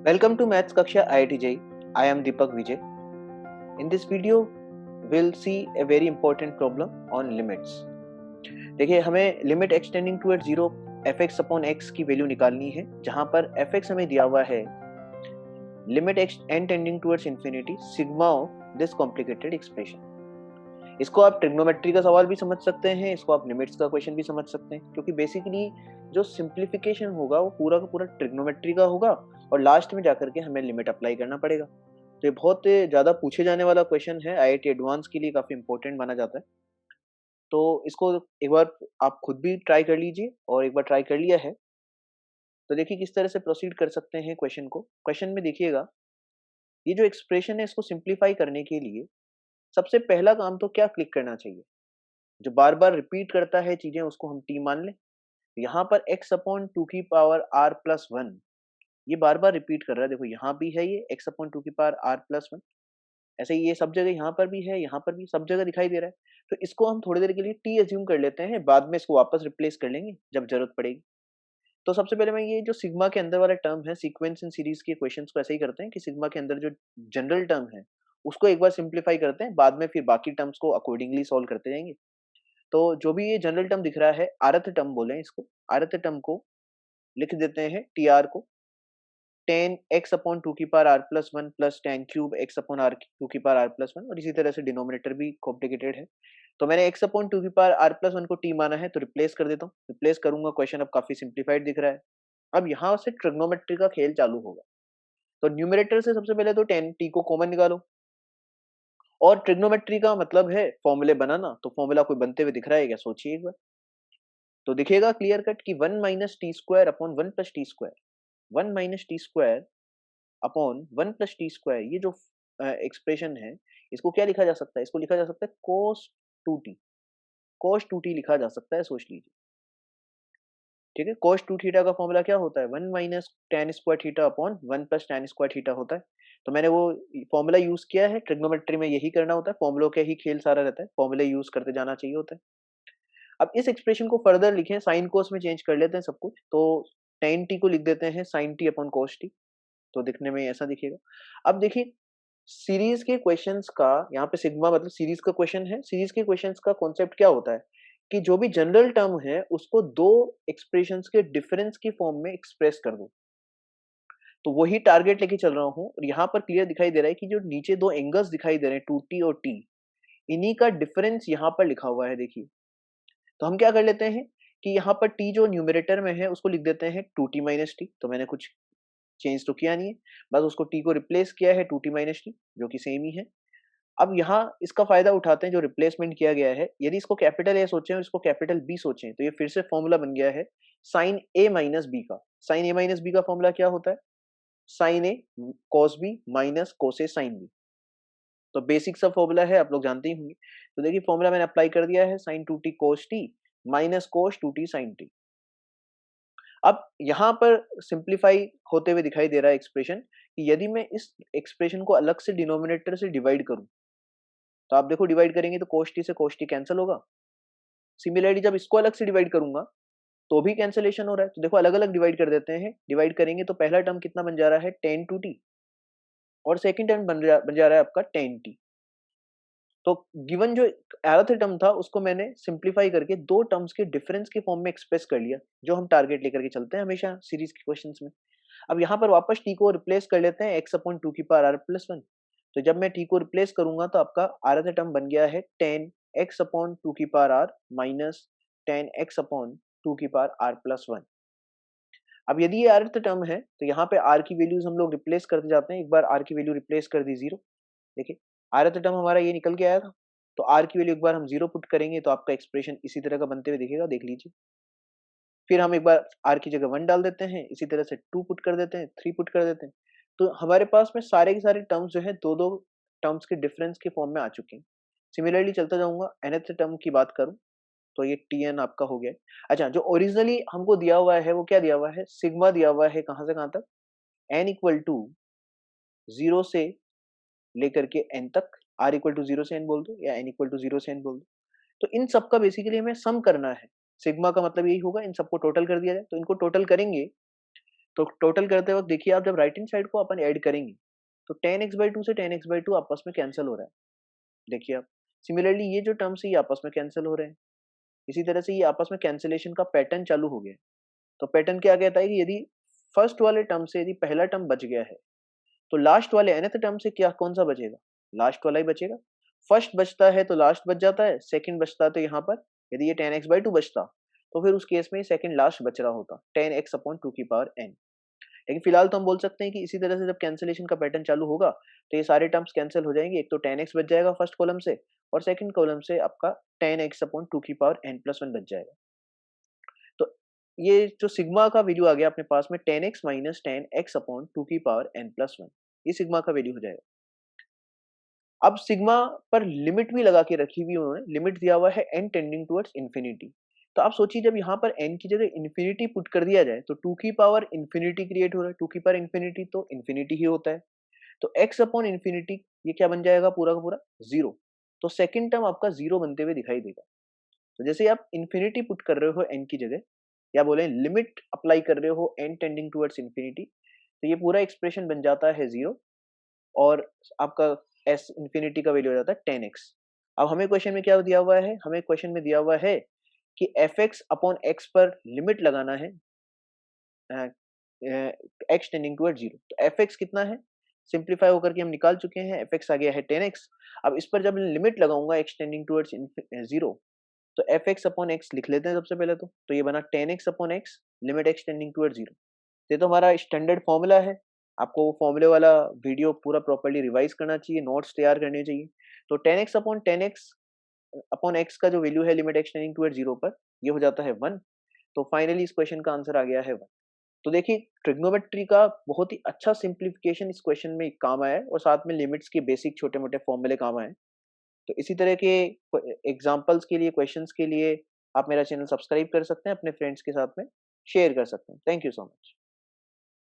Welcome to Maths Kaksha IIT JEE. I am Deepak Vijay. In this video, we'll see a very important problem on limits. देखिए हमें limit extending towards zero fx upon x की value निकालनी है, जहां पर fx हमें दिया हुआ है limit n tending towards infinity sigma of this complicated expression. इसको आप ट्रिग्नोमेट्री का सवाल भी समझ सकते हैं, इसको आप लिमिट्स का क्वेश्चन भी समझ सकते हैं, क्योंकि बेसिकली जो सिंप्लीफिकेशन होगा वो पूरा का पूरा ट्रिग्नोमेट्री का होगा और लास्ट में जाकर के हमें लिमिट अप्लाई करना पड़ेगा। तो ये बहुत ज़्यादा पूछे जाने वाला क्वेश्चन है, आईआईटी एडवांस के लिए काफ़ी इंपॉर्टेंट माना जाता है। तो इसको एक बार आप खुद भी ट्राई कर लीजिए, और एक बार ट्राई कर लिया है तो देखिए किस तरह से प्रोसीड कर सकते हैं क्वेश्चन को। क्वेश्चन में देखिएगा, ये जो एक्सप्रेशन है इसको सिंप्लीफाई करने के लिए सबसे पहला काम तो क्या क्लिक करना चाहिए, जो बार बार रिपीट करता है चीजें उसको हम टी मान लें। यहाँ पर x अपॉन टू की पावर r प्लस वन ये बार बार रिपीट कर रहा है। देखो यहाँ भी है ये x अपॉन टू की पावर r प्लस वन, ऐसे ही ये सब जगह यहाँ पर भी है, यहाँ पर भी सब जगह दिखाई दे रहा है। तो इसको हम थोड़ी देर के लिए t एज्यूम कर लेते हैं, बाद में इसको वापस रिप्लेस कर लेंगे जब जरूरत पड़ेगी। तो सबसे पहले मैं ये जो सिग्मा के अंदर वाला टर्म है, सीक्वेंस इन सीरीज के क्वेश्चंस को ऐसे ही करते हैं कि सिग्मा के अंदर जो जनरल टर्म है उसको एक बार सिंप्लीफाई करते हैं, बाद में फिर बाकी टर्म्स को अकॉर्डिंगली सॉल्व करते जाएंगे। तो जो भी ये जनरल टर्म दिख रहा है, आरथ टर्म बोले इसको, आरथ टर्म को लिख देते हैं टी आर को टेन एक्स अपॉन टू की power R plus one plus tan cube x upon R two की पावर आर प्लस वन, और इसी तरह से डिनोमिनेटर भी कॉम्प्लिकेटेड है। तो मैंने एक्स अपॉन टू की पावर आर प्लस वन को टी माना है, तो रिप्लेस कर देता हूँ। रिप्लेस करूंगा, क्वेश्चन अब काफी सिंप्लीफाइड दिख रहा है। अब यहाँ से ट्रिग्नोमेट्री का खेल चालू होगा। तो न्यूमरेटर से सबसे पहले तो टेन टी को कॉमन निकालो, और ट्रिग्नोमेट्री का मतलब है फॉर्मूले बनाना, तो फॉर्मूला कोई बनते हुए दिख रहा है क्या, सोचिए एक बार। तो दिखेगा क्लियर कट कि one minus T square upon one plus T square, one minus T square upon one plus T square, ये जो एक्सप्रेशन है इसको क्या लिखा जा सकता है, इसको लिखा जा सकता है cos two T, cos two t लिखा जा सकता है, सोच लीजिए। ठीक है, कोस टू थीटा का फॉर्मूला क्या होता है, one minus tan square theta upon one plus tan square theta होता है। तो मैंने वो फॉर्मूला यूज किया है, ट्रिग्नोमेट्री में यही करना होता है, फॉर्मुलों के ही खेल सारा रहता है, फॉर्मूले यूज करते जाना चाहिए होता है। अब इस एक्सप्रेशन को फर्दर लिखें, साइन कोस में चेंज कर लेते हैं सब कुछ, तो टेन टी को लिख देते हैं sine T upon cos T, तो दिखने में ऐसा दिखेगा। अब देखिए सीरीज के क्वेश्चंस का, यहाँ पे सिग्मा मतलब सीरीज का क्वेश्चन है, सीरीज के क्वेश्चंस का कॉन्सेप्ट क्या होता है कि जो भी जनरल टर्म है उसको दो एक्सप्रेशंस के डिफरेंस की फॉर्म में एक्सप्रेस कर दो। तो वही टारगेट लेके चल रहा हूँ, और यहाँ पर क्लियर दिखाई दे रहा है कि जो नीचे दो एंगल्स दिखाई दे रहे हैं टू टी और टी, इन्हीं का डिफरेंस यहाँ पर लिखा हुआ है। देखिए तो हम क्या कर लेते हैं कि यहाँ पर टी जो न्यूमरेटर में है उसको लिख देते हैं टू टी माइनस टी, तो मैंने कुछ चेंज तो किया नहीं है, बस उसको टी को रिप्लेस किया है टू टी माइनस टी, जो कि सेम ही है। अब यहाँ इसका फायदा उठाते हैं जो रिप्लेसमेंट किया गया है, यदि इसको कैपिटल ए सोचें और इसको कैपिटल बी सोचें तो ये फिर से फॉर्मूला बन गया है साइन ए माइनस बी का। साइन ए माइनस बी का फॉर्मूला क्या होता है, साइन ए कॉस बी माइनस कोस ए साइन बी। तो बेसिक सा फॉर्मूला है, आप लोग जानते ही होंगे। तो देखिए फॉर्मूला मैंने अप्लाई कर दिया है, sine two T cos T minus cos two T sine T. अब यहाँ पर सिंप्लीफाई होते हुए दिखाई दे रहा है एक्सप्रेशन कि यदि मैं इस एक्सप्रेशन को अलग से डिनोमिनेटर से डिवाइड करूं, तो आप देखो डिवाइड करेंगे तो कोस टी से कोस टी कैंसिल होगा। सिमिलरली जब इसको अलग से डिवाइड करूंगा तो भी कैंसिलेशन हो रहा है, तो देखो अलग अलग डिवाइड कर देते हैं। डिवाइड करेंगे तो पहला टर्म कितना बन जा रहा है टेन टू टी, और सेकंड टर्म बन जा रहा है आपका टेन टी। तो गिवन जो एरथ टर्म था उसको मैंने सिंप्लीफाई करके दो टर्म्स के डिफरेंस के फॉर्म में एक्सप्रेस कर लिया, जो हम टारगेट लेकर के चलते हैं हमेशा सीरीज के क्वेश्चंस में। अब यहाँ पर वापस टी को रिप्लेस कर लेते हैं एक्स अपॉन टू की पावर आर प्लस वन। तो जब मैं टी को रिप्लेस करूंगा तो आपका आरथ टर्म बन गया है टेन एक्स अपॉन टू की power R minus tan x upon two की पावर आर प्लस वन। अब यदि ये अर्थ टर्म है तो यहाँ पे आर की वैल्यूज हम लोग रिप्लेस करते जाते हैं। एक बार आर की वैल्यू रिप्लेस कर दी जीरो, देखिए अर्थ टर्म हमारा ये निकल के आया था, तो आर की वैल्यू एक बार हम जीरो पुट करेंगे तो आपका एक्सप्रेशन इसी तरह का बनते हुए दिखेगा, देख लीजिए। फिर हम एक बार आर की जगह वन डाल देते हैं, इसी तरह से टू पुट कर देते हैं, थ्री पुट कर देते हैं। तो हमारे पास में सारे के सारे टर्म्स जो है दो दो टर्म्स के डिफरेंस के फॉर्म में आ चुके हैं। सिमिलरली चलता जाऊंगा, nth टर्म की बात करूं तो ये Tn आपका हो गया। अच्छा, जो ओरिजिनली हमको दिया हुआ है वो क्या दिया हुआ है, सिग्मा दिया हुआ है, कहां से कहां तक, n इक्वल टू जीरो से लेकर के n तक, r इक्वल टू जीरो से n बोल दो या n इक्वल टू जीरो से n बोल दो। तो इन सबका बेसिकली हमें सम करना है। सिग्मा का मतलब यही होगा, इन सबको टोटल कर दिया जाए, तो इनको टोटल करेंगे तो टोटल करते वक्त देखिए आप जब राइट हैंड साइड को अपन ऐड करेंगे तो 10x/2 से 10x/2 आपस में कैंसिल हो रहा है। देखिए आप सिमिलरली ये जो टर्म्स है ये आपस में कैंसिल हो रहे हैं। इसी तरह से ये आपस में कैंसिलेशन का पैटर्न चालू हो गया है। तो पैटर्न क्या कहता है कि यदि फर्स्ट वाले टर्म से यदि पहला टर्म बच गया है तो लास्ट वाले nth टर्म से क्या कौन सा बचेगा? लास्ट वाला ही बचेगा। फर्स्ट बचता है तो लास्ट बच जाता है, सेकंड बचता है तो यहाँ पर यदि ये 10x/2 बचता तो फिर उस केस में सेकंड लास्ट बच रहा होता 10x/2 की पावर n। लेकिन फिलहाल तो हम बोल सकते हैं कि इसी तरह से जब कैंसिलेशन का पैटर्न चालू होगा तो ये सारे टर्म्स कैंसिल हो जाएंगे। एक तो 10x बच जाएगा फर्स्ट कॉलम से और सेकंड कॉलम से आपका 10x/2 की पावर n+1 बच जाएगा। तो ये जो सिग्मा का वैल्यू आ गया अपने पास में 10x माइनस 10x/2 की पावर n+1, ये सिग्मा का वैल्यू हो जाएगा। अब सिग्मा पर लिमिट भी लगा के रखी हुई उन्होंने, लिमिट दिया हुआ है n टेंडिंग टुवर्ड्स इंफिनिटी। तो आप सोचिए जब यहाँ पर n की जगह इंफिनिटी पुट कर दिया जाए तो 2 की पावर इंफिनिटी क्रिएट हो रहा है, 2 की पावर इंफिनिटी तो इंफिनिटी ही होता है। तो x अपॉन इंफिनिटी ये क्या बन जाएगा पूरा का पूरा 0। तो सेकंड टर्म आपका 0 बनते हुए दिखाई देगा। तो जैसे आप इंफिनिटी पुट कर रहे हो n की जगह या बोले लिमिट अप्लाई कर रहे हो n टेंडिंग टुवर्ड्स इंफिनिटी तो ये पूरा एक्सप्रेशन बन जाता है 0 और आपका s इंफिनिटी का वैल्यू हो जाता है 10x। अब हमें क्वेश्चन में क्या दिया हुआ है? हमें क्वेश्चन में दिया हुआ है कि fx अपॉन x पर लिमिट लगाना है x टेंडिंग टुवर्ड 0। तो fx कितना है? सिंप्लीफाई होकर के हम निकाल चुके हैं, fx आ गया है 10x। अब इस पर जब लिमिट लगाऊंगा x टेंडिंग टुवर्ड्स 0 तो fx अपॉन x लिख लेते हैं सबसे पहले तो ये बना 10x upon x limit x tending toward 0। ये तो हमारा स्टैंडर्ड फॉर्मूला है। आपको वो फॉर्मूले वाला वीडियो पूरा प्रॉपर्ली रिवाइज करना चाहिए, नोट्स तैयार करने चाहिए। तो 10x upon 10x upon x का जो वैल्यू है लिमिट x टेंडिंग टुवर्ड 0 पर ये हो जाता है 1। तो फाइनली इस क्वेश्चन का आंसर आ गया है 1। तो देखिए ट्रिग्नोमेट्री का बहुत ही अच्छा सिंप्लीफिकेशन इस क्वेश्चन में काम आया है और साथ में लिमिट्स के बेसिक छोटे-मोटे फॉर्मूले काम आए। तो इसी तरह के एग्जांपल्स के लिए, क्वेश्चंस के लिए आप मेरा चैनल सब्सक्राइब कर सकते हैं, अपने फ्रेंड्स के साथ में शेयर कर सकते हैं। Thank you so much.